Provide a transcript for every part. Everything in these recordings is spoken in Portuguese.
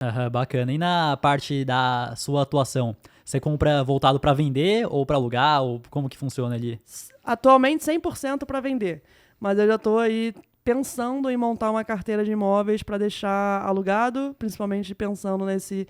Aham, bacana. E na parte da sua atuação, você compra voltado para vender ou para alugar, ou como que funciona ali? Atualmente 100% para vender, mas eu já estou aí pensando em montar uma carteira de imóveis para deixar alugado, principalmente pensando nesse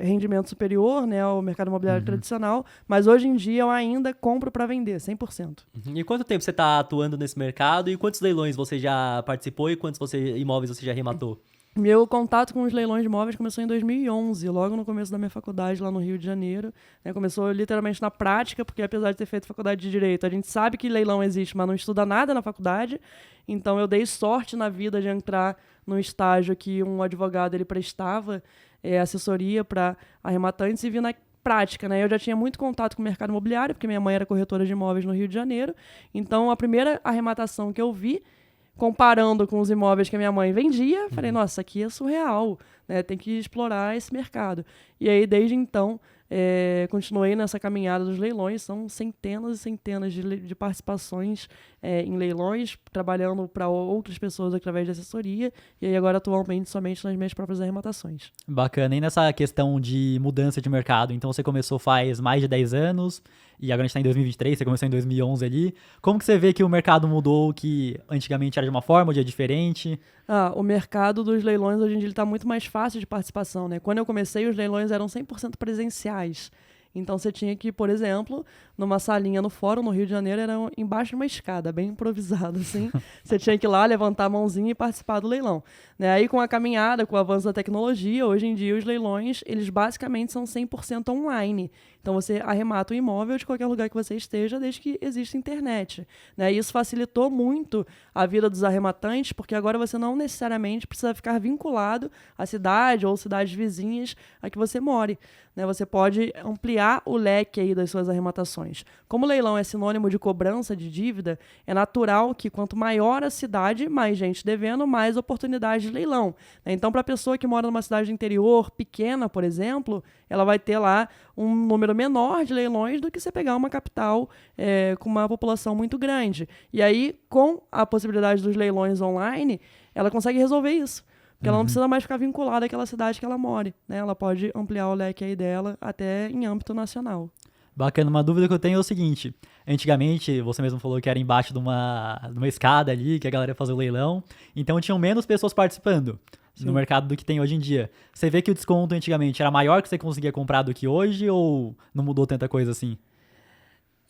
rendimento superior, né, ao mercado imobiliário Uhum. tradicional, mas hoje em dia eu ainda compro para vender, 100%. Uhum. E quanto tempo você está atuando nesse mercado e quantos leilões você já participou e quantos imóveis você já arrematou? Meu contato com os leilões de imóveis começou em 2011, logo no começo da minha faculdade lá no Rio de Janeiro. Né? Começou literalmente na prática, porque apesar de ter feito faculdade de Direito, a gente sabe que leilão existe, mas não estuda nada na faculdade. Então eu dei sorte na vida de entrar num estágio que um advogado ele prestava assessoria para arrematantes e vi na prática, né? Eu já tinha muito contato com o mercado imobiliário, porque minha mãe era corretora de imóveis no Rio de Janeiro. Então a primeira arrematação que eu vi comparando com os imóveis que a minha mãe vendia, falei, nossa, isso aqui é surreal, né? Tem que explorar esse mercado. E aí, desde então, continuei nessa caminhada dos leilões, são centenas e centenas de participações em leilões, trabalhando para outras pessoas através de assessoria, e aí agora atualmente somente nas minhas próprias arrematações. Bacana. E nessa questão de mudança de mercado, então você começou faz mais de 10 anos, e agora a gente está em 2023, você começou em 2011 ali. Como que você vê que o mercado mudou, que antigamente era de uma forma, hoje é diferente? O mercado dos leilões hoje em dia está muito mais fácil de participação, né? Quando eu comecei, os leilões eram 100% presenciais. Então você tinha que, por exemplo, numa salinha no fórum, no Rio de Janeiro, era embaixo de uma escada, bem improvisado, assim. Você tinha que ir lá, levantar a mãozinha e participar do leilão. Né? Aí com a caminhada, com o avanço da tecnologia, hoje em dia os leilões, eles basicamente são 100% online. Então você arremata o imóvel de qualquer lugar que você esteja, desde que exista internet. Né? E isso facilitou muito a vida dos arrematantes, porque agora você não necessariamente precisa ficar vinculado à cidade ou cidades vizinhas a que você more. Né? Você pode ampliar o leque aí das suas arrematações. Como o leilão é sinônimo de cobrança de dívida, é natural que quanto maior a cidade, mais gente devendo, mais oportunidade de leilão. Né? Então, para a pessoa que mora numa cidade do interior pequena, por exemplo, ela vai ter lá um número menor de leilões do que você pegar uma capital com uma população muito grande. E aí, com a possibilidade dos leilões online, ela consegue resolver isso. Porque ela não precisa mais ficar vinculada àquela cidade que ela mora. Né? Ela pode ampliar o leque aí dela até em âmbito nacional. Bacana, uma dúvida que eu tenho é o seguinte: antigamente, você mesmo falou que era embaixo de uma escada ali, que a galera ia fazer o leilão, então tinham menos pessoas participando no mercado do que tem hoje em dia. Você vê que o desconto antigamente era maior que você conseguia comprar do que hoje, ou não mudou tanta coisa assim?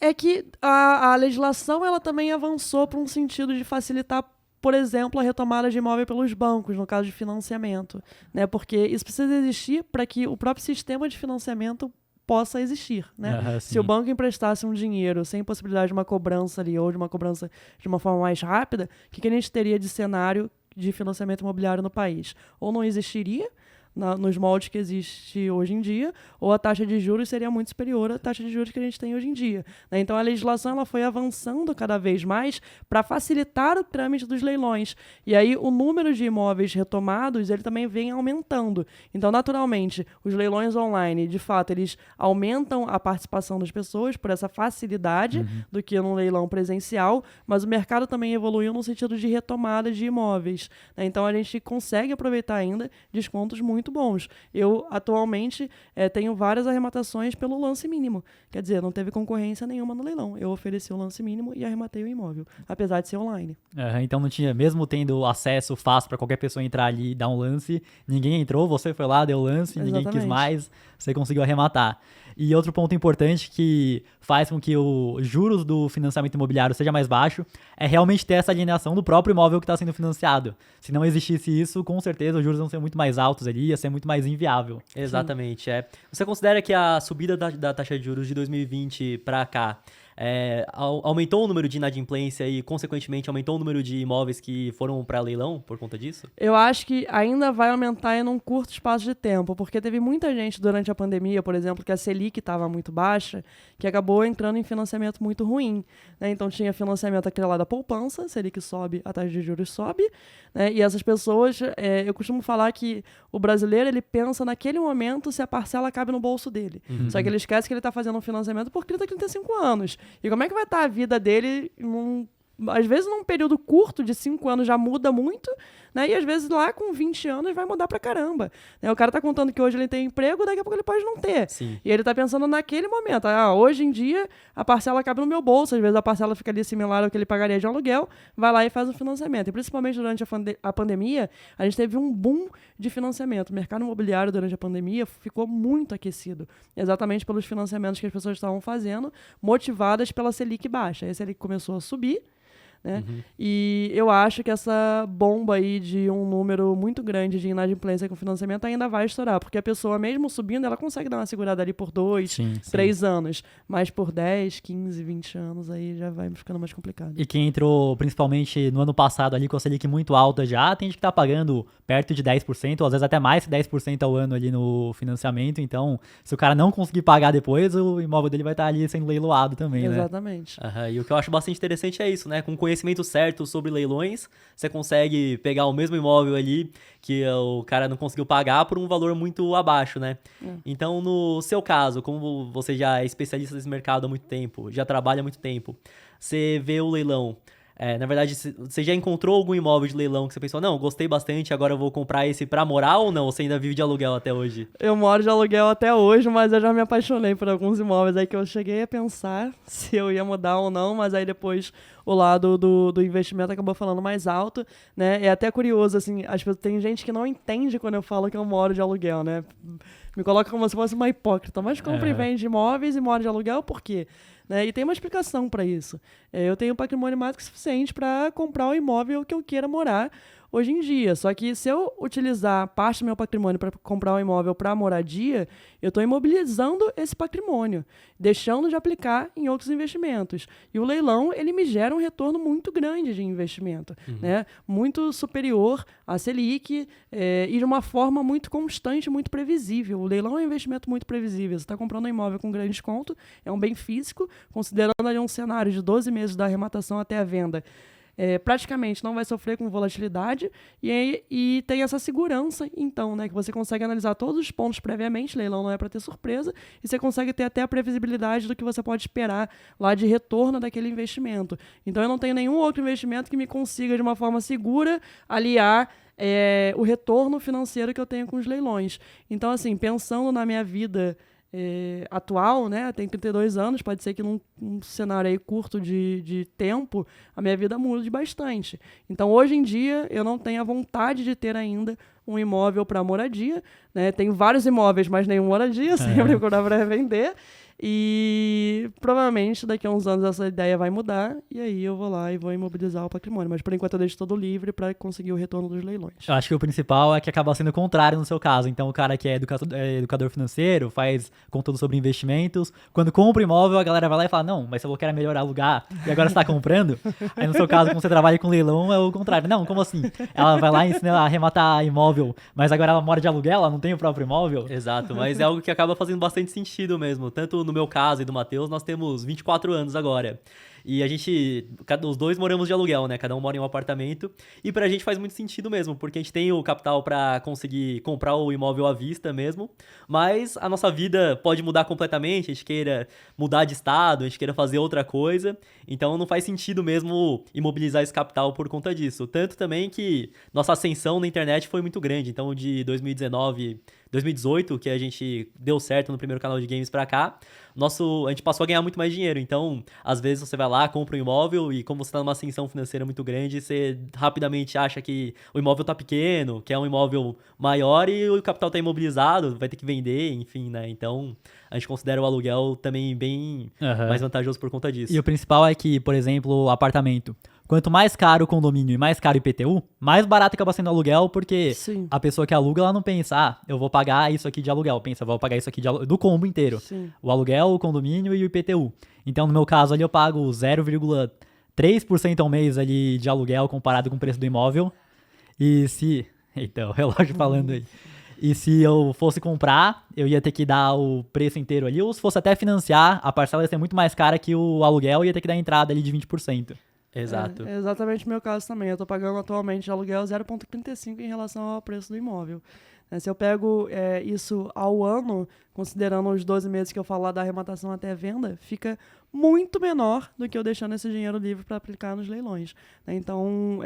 É que a legislação ela também avançou para um sentido de facilitar, por exemplo, a retomada de imóvel pelos bancos, no caso de financiamento. Né? Porque isso precisa existir para que o próprio sistema de financiamento possa existir. Né? Se o banco emprestasse um dinheiro sem possibilidade de uma cobrança ali, ou de uma cobrança de uma forma mais rápida, o que a gente teria de cenário de financiamento imobiliário no país? Ou não existiria, nos moldes que existe hoje em dia, ou a taxa de juros seria muito superior à taxa de juros que a gente tem hoje em dia. Né? Então a legislação ela foi avançando cada vez mais para facilitar o trâmite dos leilões. E aí o número de imóveis retomados ele também vem aumentando. Então, naturalmente, os leilões online, de fato, eles aumentam a participação das pessoas por essa facilidade do que num leilão presencial, mas o mercado também evoluiu no sentido de retomada de imóveis. Né? Então a gente consegue aproveitar ainda descontos muito bons. Eu, atualmente, tenho várias arrematações pelo lance mínimo. Quer dizer, não teve concorrência nenhuma no leilão. Eu ofereci o lance mínimo e arrematei o imóvel, apesar de ser online. Então não tinha, mesmo tendo acesso fácil para qualquer pessoa entrar ali e dar um lance, ninguém entrou, você foi lá, deu o lance, ninguém quis mais, você conseguiu arrematar. E outro ponto importante que faz com que os juros do financiamento imobiliário seja mais baixo é realmente ter essa alienação do próprio imóvel que está sendo financiado. Se não existisse isso, com certeza os juros vão ser muito mais altos ali, ia ser muito mais inviável. Exatamente, Você considera que a subida da taxa de juros de 2020 para cá aumentou o número de inadimplência e, consequentemente, aumentou o número de imóveis que foram para leilão por conta disso? Eu acho que ainda vai aumentar em um curto espaço de tempo, porque teve muita gente durante a pandemia, por exemplo, que a Selic estava muito baixa, que acabou entrando em financiamento muito ruim. Né? Então tinha financiamento atrelado à poupança, Selic sobe, a taxa de juros sobe, né? E essas pessoas, eu costumo falar que o brasileiro ele pensa naquele momento se a parcela cabe no bolso dele. Só que ele esquece que ele está fazendo um financiamento por 30, 35 anos. E como é que vai estar a vida dele às vezes num período curto de 5 anos já muda muito, né? E às vezes lá com 20 anos vai mudar pra caramba. Né? O cara tá contando que hoje ele tem emprego, daqui a pouco ele pode não ter. Sim. E ele tá pensando naquele momento. Hoje em dia a parcela cabe no meu bolso, às vezes a parcela fica ali similar ao que ele pagaria de aluguel, vai lá e faz o financiamento. E principalmente durante a pandemia, a gente teve um boom de financiamento. O mercado imobiliário durante a pandemia ficou muito aquecido, exatamente pelos financiamentos que as pessoas estavam fazendo, motivadas pela Selic baixa. Aí a Selic começou a subir, né? E eu acho que essa bomba aí de um número muito grande de inadimplência com financiamento ainda vai estourar, porque a pessoa mesmo subindo, ela consegue dar uma segurada ali por 2, 3 anos, mas por 10, 15, 20 anos aí já vai ficando mais complicado. E quem entrou principalmente no ano passado ali com a Selic muito alta já, tem gente que tá pagando perto de 10%, ou às vezes até mais que 10% ao ano ali no financiamento, então se o cara não conseguir pagar depois, o imóvel dele vai estar ali sendo leiloado também, né? Exatamente. E o que eu acho bastante interessante é isso, né? Com conhecimento certo sobre leilões, você consegue pegar o mesmo imóvel ali que o cara não conseguiu pagar por um valor muito abaixo, né? Então, no seu caso, como você já é especialista nesse mercado há muito tempo, já trabalha há muito tempo, você vê o leilão. Na verdade, você já encontrou algum imóvel de leilão que você pensou, não, gostei bastante, agora eu vou comprar esse pra morar ou não? Ou você ainda vive de aluguel até hoje? Eu moro de aluguel até hoje, mas eu já me apaixonei por alguns imóveis aí que eu cheguei a pensar se eu ia mudar ou não, mas aí depois o lado do investimento acabou falando mais alto, né? É até curioso, assim, tem gente que não entende quando eu falo que eu moro de aluguel, né? Me coloca como se fosse uma hipócrita, mas compra e vende imóveis e mora de aluguel, por quê? Né? E tem uma explicação para isso. Eu tenho patrimônio mais que suficiente para comprar o imóvel que eu queira morar hoje em dia. Só que se eu utilizar parte do meu patrimônio para comprar um imóvel para moradia, eu estou imobilizando esse patrimônio, deixando de aplicar em outros investimentos. E o leilão, ele me gera um retorno muito grande de investimento, né? Muito superior à Selic e de uma forma muito constante, muito previsível. O leilão é um investimento muito previsível. Você está comprando um imóvel com grande desconto, é um bem físico, considerando ali um cenário de 12 meses da arrematação até a venda. Praticamente não vai sofrer com volatilidade e tem essa segurança, então, né, que você consegue analisar todos os pontos previamente, leilão não é para ter surpresa, e você consegue ter até a previsibilidade do que você pode esperar lá de retorno daquele investimento. Então, eu não tenho nenhum outro investimento que me consiga, de uma forma segura, aliar o retorno financeiro que eu tenho com os leilões. Então, assim, pensando na minha vida atual, né? Tenho 32 anos, pode ser que num cenário aí curto de tempo, a minha vida mude bastante. Então, hoje em dia, eu não tenho a vontade de ter ainda um imóvel para moradia, né? Tenho vários imóveis, mas nenhum moradia, sempre procurava para revender. E provavelmente daqui a uns anos essa ideia vai mudar e aí eu vou lá e vou imobilizar o patrimônio. Mas por enquanto eu deixo todo livre para conseguir o retorno dos leilões. Eu acho que o principal é que acaba sendo o contrário no seu caso. Então o cara que é educador financeiro, faz conteúdo sobre investimentos, quando compra imóvel a galera vai lá e fala, não, mas se eu quero melhorar alugar e agora você está comprando, aí no seu caso, como você trabalha com leilão, é o contrário. Não, como assim? Ela vai lá e ensina a arrematar imóvel, mas agora ela mora de aluguel, ela não tem o próprio imóvel? Exato, mas é algo que acaba fazendo bastante sentido mesmo, tanto no meu caso e do Matheus, nós temos 24 anos agora. E a gente, os dois moramos de aluguel, né? Cada um mora em um apartamento. E pra gente faz muito sentido mesmo, porque a gente tem o capital pra conseguir comprar o imóvel à vista mesmo. Mas a nossa vida pode mudar completamente, a gente queira mudar de estado, a gente queira fazer outra coisa. Então não faz sentido mesmo imobilizar esse capital por conta disso. Tanto também que nossa ascensão na internet foi muito grande. Então de 2018, que a gente deu certo no primeiro canal de games pra cá, a gente passou a ganhar muito mais dinheiro. Então, às vezes você vai lá, compra um imóvel e como você tá numa ascensão financeira muito grande, você rapidamente acha que o imóvel tá pequeno, que é um imóvel maior e o capital tá imobilizado, vai ter que vender, enfim, né? Então, a gente considera o aluguel também bem mais vantajoso por conta disso. E o principal é que, por exemplo, o apartamento. Quanto mais caro o condomínio e mais caro o IPTU, mais barato acaba sendo o aluguel, porque a pessoa que aluga, ela não pensa, eu vou pagar isso aqui de aluguel. Pensa, vou pagar isso aqui do combo inteiro. Sim. O aluguel, o condomínio e o IPTU. Então, no meu caso ali, eu pago 0,3% ao mês ali de aluguel comparado com o preço do imóvel. E se... Eita, o relógio falando aí. E se eu fosse comprar, eu ia ter que dar o preço inteiro ali. Ou se fosse até financiar, a parcela ia ser muito mais cara que o aluguel e ia ter que dar entrada ali de 20%. Exato. É exatamente o meu caso também. Eu tô pagando atualmente de aluguel 0,35 em relação ao preço do imóvel. Se eu pego isso ao ano, considerando os 12 meses que eu falo lá da arrematação até a venda, fica muito menor do que eu deixando esse dinheiro livre para aplicar nos leilões. Então,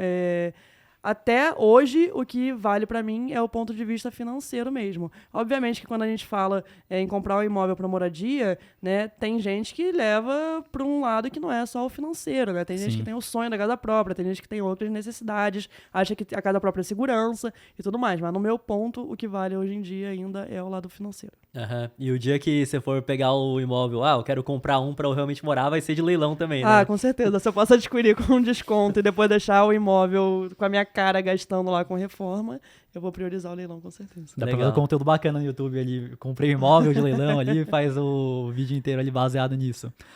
até hoje, o que vale para mim é o ponto de vista financeiro mesmo. Obviamente que quando a gente fala em comprar um imóvel para moradia, né, tem gente que leva para um lado que não é só o financeiro, né? Tem gente que tem o sonho da casa própria, tem gente que tem outras necessidades, acha que a casa própria é segurança e tudo mais. Mas no meu ponto, o que vale hoje em dia ainda é o lado financeiro. Uhum. E o dia que você for pegar o imóvel, eu quero comprar um para eu realmente morar, vai ser de leilão também, né? Com certeza. Se eu posso adquirir com um desconto e depois deixar o imóvel com a minha cara gastando lá com reforma, eu vou priorizar o leilão, com certeza. Dá pra ver um conteúdo bacana no YouTube ali. Comprei um imóvel de leilão ali, faz o vídeo inteiro ali baseado nisso.